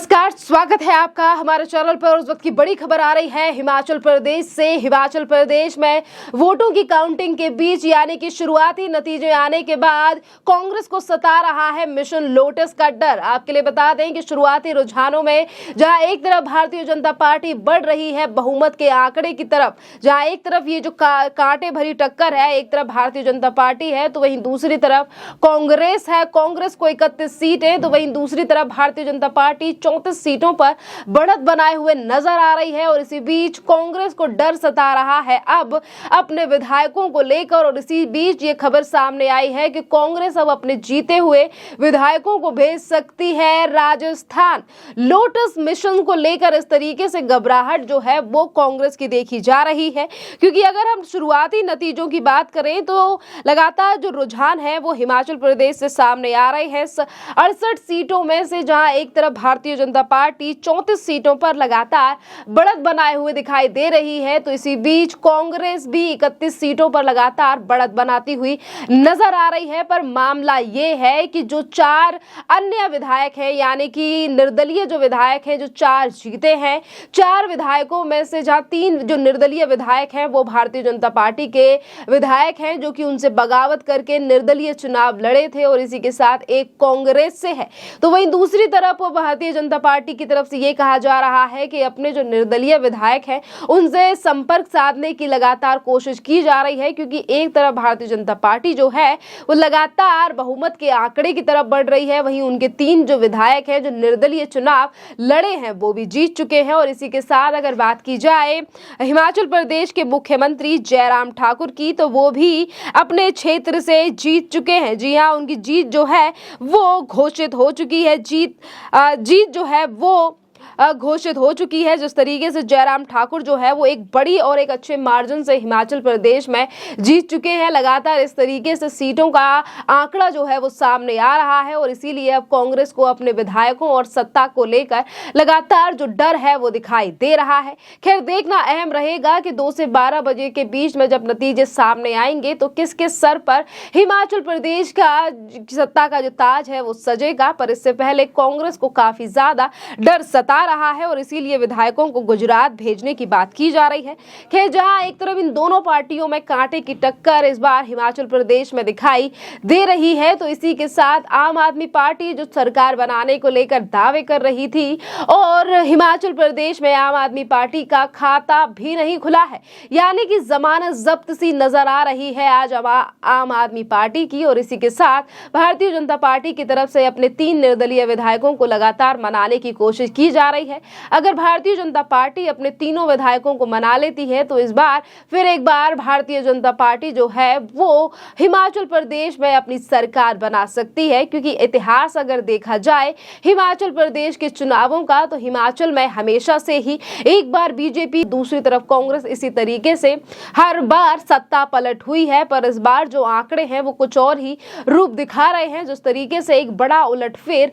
नमस्कार, स्वागत है आपका हमारे चैनल पर। उस वक्त की बड़ी खबर आ रही है हिमाचल प्रदेश से। हिमाचल प्रदेश में वोटों की काउंटिंग के बीच यानी कि शुरुआती नतीजे आने के बाद कांग्रेस को सता रहा है मिशन लोटस का डर। आपके लिए बता दें कि शुरुआती रुझानों में जहां एक तरफ भारतीय जनता पार्टी बढ़ रही है बहुमत के आंकड़े की तरफ, जहां एक तरफ ये जो कांटे भरी टक्कर है, एक तरफ भारतीय जनता पार्टी है तो वहीं दूसरी तरफ कांग्रेस है। कांग्रेस को 31 सीटें तो वहीं दूसरी तरफ भारतीय जनता पार्टी 34 सीटों पर बढ़त बनाए हुए नजर आ रही है। और इसी बीच कांग्रेस को डर सता रहा है अब अपने विधायकों को लेकर। और इसी बीच ये खबर सामने आई है कि कांग्रेस अब अपने जीते हुए विधायकों को भेज सकती है राजस्थान। लोटस मिशन को लेकर इस तरीके से घबराहट जो है वो कांग्रेस की देखी जा रही है, क्योंकि अगर हम शुरुआती नतीजों की बात करें तो लगातार जो रुझान है वो हिमाचल प्रदेश से सामने आ रहे हैं। 68 सीटों में से जहां एक तरफ भारतीय जनता पार्टी 34 सीटों पर लगातार बढ़त बनाए हुए दिखाई दे रही है, तो इसी बीच कांग्रेस भी 31 सीटों पर लगातार बढ़त बनाती हुई नजर आ रही है। पर मामला ये है कि जो 4 अन्य विधायक हैं यानी कि निर्दलीय जो विधायक हैं, जो 4 जीते हैं, 4 विधायकों में से जहां 3 जो निर्दलीय विधायक हैं वो भारतीय जनता पार्टी के विधायक हैं जो कि उनसे बगावत करके निर्दलीय चुनाव लड़े थे, और इसी के साथ एक कांग्रेस से है। तो वहीं दूसरी तरफ भारतीय जनता पार्टी की तरफ से ये कहा जा रहा है कि अपने जो निर्दलीय विधायक हैं उनसे संपर्क साधने की लगातार कोशिश की जा रही है, क्योंकि एक तरफ भारतीय जनता पार्टी जो है वो लगातार बहुमत के आंकड़े की तरफ बढ़ रही है, वहीं उनके 3 जो विधायक हैं जो निर्दलीय चुनाव लड़े हैं वो भी जीत चुके हैं। और इसी के साथ अगर बात की जाए हिमाचल प्रदेश के मुख्यमंत्री जयराम ठाकुर की, तो वो भी अपने क्षेत्र से जीत चुके हैं। जी हाँ, उनकी जीत जो है वो घोषित हो चुकी है। जीत जो है वो घोषित हो चुकी है। जिस तरीके से जयराम ठाकुर जो है वो एक बड़ी और एक अच्छे मार्जिन से हिमाचल प्रदेश में जीत चुके हैं, लगातार इस तरीके से सीटों का आंकड़ा जो है वो सामने आ रहा है। और इसीलिए अब कांग्रेस को अपने विधायकों और सत्ता को लेकर लगातार जो डर है वो दिखाई दे रहा है। खैर, देखना अहम रहेगा कि 2 से 12 बजे के बीच में जब नतीजे सामने आएंगे तो किस किस सर पर हिमाचल प्रदेश का सत्ता का जो ताज है वो सजेगा। पर इससे पहले कांग्रेस को काफी ज्यादा डर सता रहा है और इसीलिए विधायकों को गुजरात भेजने की बात की जा रही है। खैर, जहां एक तरफ इन दोनों पार्टियों में कांटे की टक्कर इस बार हिमाचल प्रदेश में दिखाई दे रही है, तो इसी के साथ आम आदमी पार्टी जो सरकार बनाने को लेकर दावे कर रही थी और हिमाचल प्रदेश में आम आदमी पार्टी का खाता भी नहीं खुला है, यानी कि जमानत जब्त सी नजर आ रही है आज आम आदमी पार्टी की। और इसी के साथ भारतीय जनता पार्टी की तरफ से अपने 3 निर्दलीय विधायकों को लगातार मनाने की कोशिश की जा रही है। अगर भारतीय जनता पार्टी अपने तीनों विधायकों को मना लेती है तो इस बार फिर एक बार भारतीय जनता पार्टी जो है वो हिमाचल प्रदेश में अपनी सरकार बना सकती है, क्योंकि इतिहास अगर देखा जाए हिमाचल प्रदेश के चुनावों का तो हिमाचल में हमेशा से ही एक बार बीजेपी, दूसरी तरफ कांग्रेस, इसी तरीके से हर बार सत्ता पलट हुई है। पर इस बार जो आंकड़े हैं वो कुछ और ही रूप दिखा रहे हैं। जिस तरीके से एक बड़ा उलटफेर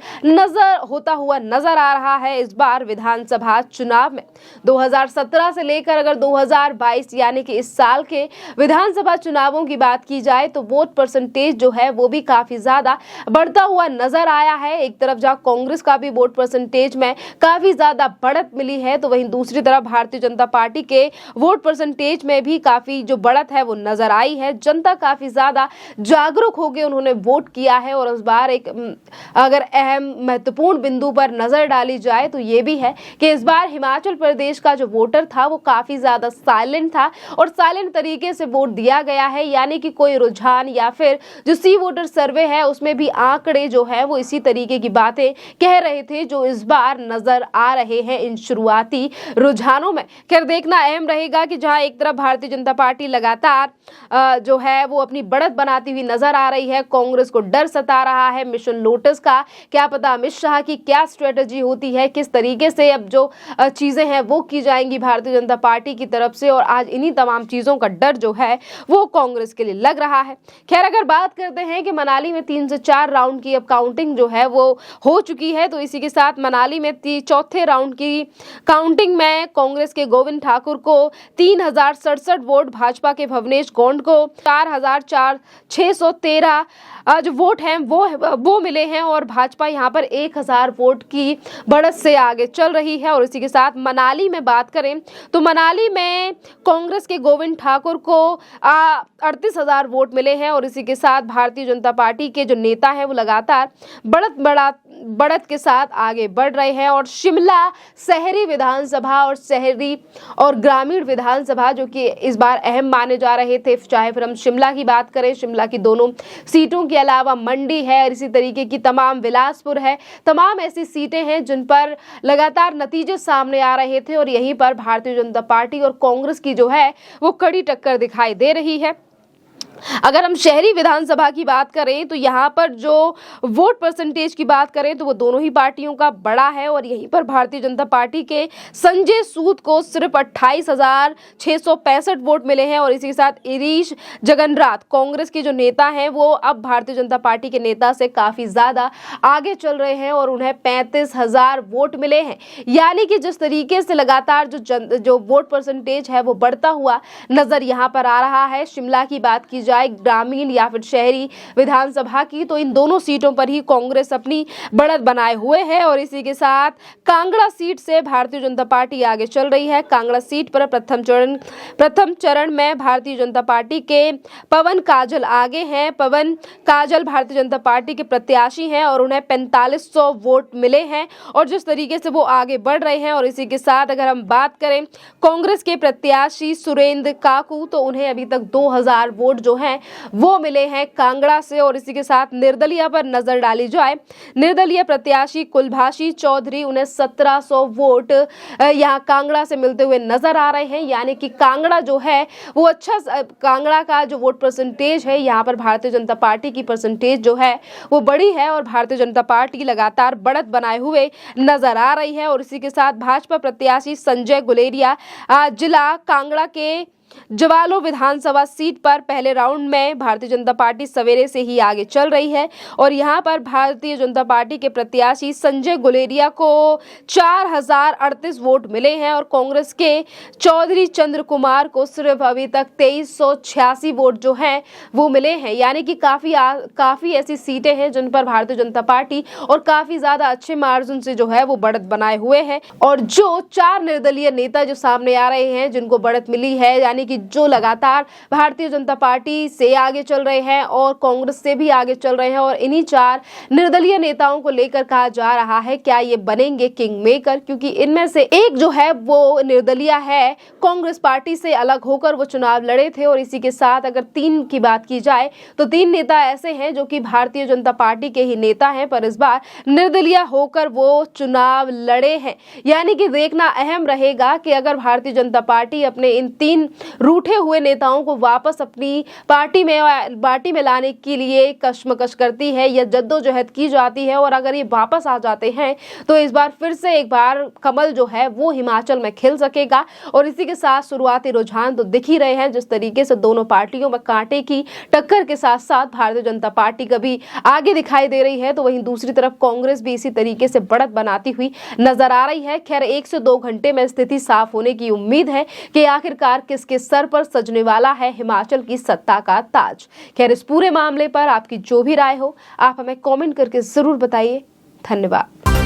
होता हुआ नजर आ रहा है इस बार विधानसभा चुनाव में। 2017 से लेकर अगर 2022 यानी कि इस साल के विधानसभा चुनावों की बात की जाए तो वोट परसेंटेज जो है वो भी काफी ज्यादा बढ़ता हुआ नजर आया है। एक तरफ जहां कांग्रेस का भी वोट परसेंटेज में काफी ज्यादा बढ़त मिली है, तो वहीं दूसरी तरफ भारतीय जनता पार्टी के वोट परसेंटेज में भी काफी जो बढ़त है वो नजर आई है। जनता काफी ज्यादा जागरूक होकर उन्होंने वोट किया है। और इस बार एक अगर अहम महत्वपूर्ण बिंदु पर नजर डाली जाए तो ये भी है कि इस बार हिमाचल प्रदेश का जो वोटर था वो काफी ज्यादा साइलेंट था और साइलेंट तरीके से वोट दिया गया है, यानी कि कोई रुझान या फिर जो सी वोटर सर्वे है उसमें भी आंकड़े जो है वो इसी तरीके की बातें कह रहे थे जो इस बार नजर आ रहे हैं इन शुरुआती रुझानों में। खैर, देखना अहम रहेगा कि जहां एक तरफ भारतीय जनता पार्टी लगातार जो है वो अपनी बढ़त बनाती हुई नजर आ रही है, कांग्रेस को डर सता रहा है मिशन लोटस का। क्या पता अमित शाह की क्या स्ट्रेटजी होती है, किस तरीके से अब जो चीजें हैं वो की जाएंगी भारतीय जनता पार्टी की तरफ से, और आज इन्हीं तमाम चीजों का डर जो है वो कांग्रेस के लिए लग रहा है। खैर, अगर बात करते हैं कि मनाली में 3 से 4 राउंड की अब काउंटिंग जो है वो हो चुकी है, तो इसी के साथ मनाली में चौथे राउंड की काउंटिंग में कांग्रेस के गोविंद ठाकुर को 3067 वोट, भाजपा के भवनेश गौंड को 4613 जो वोट हैं वो मिले हैं, और भाजपा यहाँ पर 1000 वोट की बढ़त से आगे चल रही है। और इसी के साथ मनाली में बात करें तो मनाली में कांग्रेस के गोविंद ठाकुर को 38,000 वोट मिले हैं। और इसी के साथ भारतीय जनता पार्टी के जो नेता हैं वो लगातार बढ़त के साथ आगे बढ़ रहे हैं। और शिमला शहरी विधानसभा और शहरी और ग्रामीण विधानसभा जो कि इस बार अहम माने जा रहे थे, चाहे फिर हम शिमला की बात करें, शिमला की दोनों सीटों के अलावा मंडी है और इसी तरीके की तमाम बिलासपुर है, तमाम ऐसी सीटें हैं जिन पर लगातार नतीजे सामने आ रहे थे। और यहीं पर भारतीय जनता पार्टी और कांग्रेस की जो है वो कड़ी टक्कर दिखाई दे रही है। अगर हम शहरी विधानसभा की बात करें तो यहाँ पर जो वोट परसेंटेज की बात करें तो वो दोनों ही पार्टियों का बड़ा है। और यहीं पर भारतीय जनता पार्टी के संजय सूद को सिर्फ 28,665 वोट मिले हैं। और इसी के साथ इरीश जगन्नाथ कांग्रेस के जो नेता हैं वो अब भारतीय जनता पार्टी के नेता से काफी ज्यादा आगे चल रहे हैं और उन्हें 35,000 वोट मिले हैं। यानी कि जिस तरीके से लगातार जो वोट परसेंटेज है वो बढ़ता हुआ नजर यहाँ पर आ रहा है। शिमला की बात की जाए, ग्रामीण या फिर शहरी विधानसभा की, तो इन दोनों सीटों पर ही कांग्रेस अपनी बढ़त बनाए हुए है। और इसी के साथ कांगड़ा सीट से भारतीय जनता पार्टी आगे चल रही है। कांगड़ा सीट पर प्रथम चरण में भारतीय जनता पार्टी के पवन काजल आगे हैं। पवन काजल भारतीय जनता पार्टी के प्रत्याशी हैं और उन्हें 4500 वोट मिले हैं। और जिस तरीके से वो आगे बढ़ रहे हैं, और इसी के साथ अगर हम बात करें कांग्रेस के प्रत्याशी सुरेंद्र काकू, तो उन्हें अभी तक 2000 वोट जो हैं वो मिले हैं कांगड़ा से। और इसी के साथ निर्दलीय पर नजर डाली जाए, निर्दलीय प्रत्याशी कुलभाषी चौधरी, उन्हें 1700 वोट यहाँ कांगड़ा से मिलते हुए नजर आ रहे हैं। यानी कि कांगड़ा जो है वो अच्छा, कांगड़ा का जो वोट परसेंटेज है यहाँ पर भारतीय जनता पार्टी की परसेंटेज जो है वो बड़ी है और भारतीय जनता पार्टी लगातार बढ़त बनाए हुए नजर आ रही है। और इसी के साथ भाजपा प्रत्याशी संजय गुलेरिया जिला कांगड़ा के जवालो विधानसभा सीट पर पहले राउंड में भारतीय जनता पार्टी सवेरे से ही आगे चल रही है। और यहां पर भारतीय जनता पार्टी के प्रत्याशी संजय गुलेरिया को 4038 वोट मिले हैं और कांग्रेस के चौधरी चंद्र कुमार को सिर्फ अभी तक 2386 वोट जो हैं वो मिले हैं। यानी कि काफी ऐसी सीटें हैं जिन पर भारतीय जनता पार्टी और काफी ज्यादा अच्छे मार्जिन से जो है वो बढ़त बनाए हुए हैं। और जो 4 निर्दलीय नेता जो सामने आ रहे हैं जिनको बढ़त मिली है, यानी कि जो लगातार भारतीय जनता पार्टी से आगे चल रहे हैं और कांग्रेस से भी आगे चल रहे हैं, और इन्हीं 4 निर्दलीय नेताओं को लेकर कहा जा रहा है क्या ये बनेंगे किंग मेकर, क्योंकि इनमें से एक जो है वो निर्दलीय है, कांग्रेस पार्टी से अलग होकर वो चुनाव लड़े थे। और इसी के साथ अगर 3 की बात की जाए तो 3 नेता ऐसे हैं जो कि भारतीय जनता पार्टी के ही नेता हैं, पर इस बार निर्दलीय होकर वो चुनाव लड़े हैं। यानी कि देखना अहम रहेगा कि अगर भारतीय जनता पार्टी अपने इन 3 रूठे हुए नेताओं को वापस अपनी पार्टी में लाने के लिए कशमकश करती है या जद्दोजहद की जाती है, और अगर ये वापस आ जाते हैं तो इस बार फिर से एक बार कमल जो है वो हिमाचल में खिल सकेगा। और इसी के साथ शुरुआती रुझान तो दिख ही रहे हैं, जिस तरीके से दोनों पार्टियों में कांटे की टक्कर के साथ साथ भारतीय जनता पार्टी कभी आगे दिखाई दे रही है, तो वहीं दूसरी तरफ कांग्रेस भी इसी तरीके से बढ़त बनाती हुई नजर आ रही है। खैर 1 से 2 घंटे में स्थिति साफ होने की उम्मीद है कि आखिरकार किसके सर पर सजने वाला है हिमाचल की सत्ता का ताज। खैर इस पूरे मामले पर आपकी जो भी राय हो आप हमें कमेंट करके जरूर बताइए। धन्यवाद।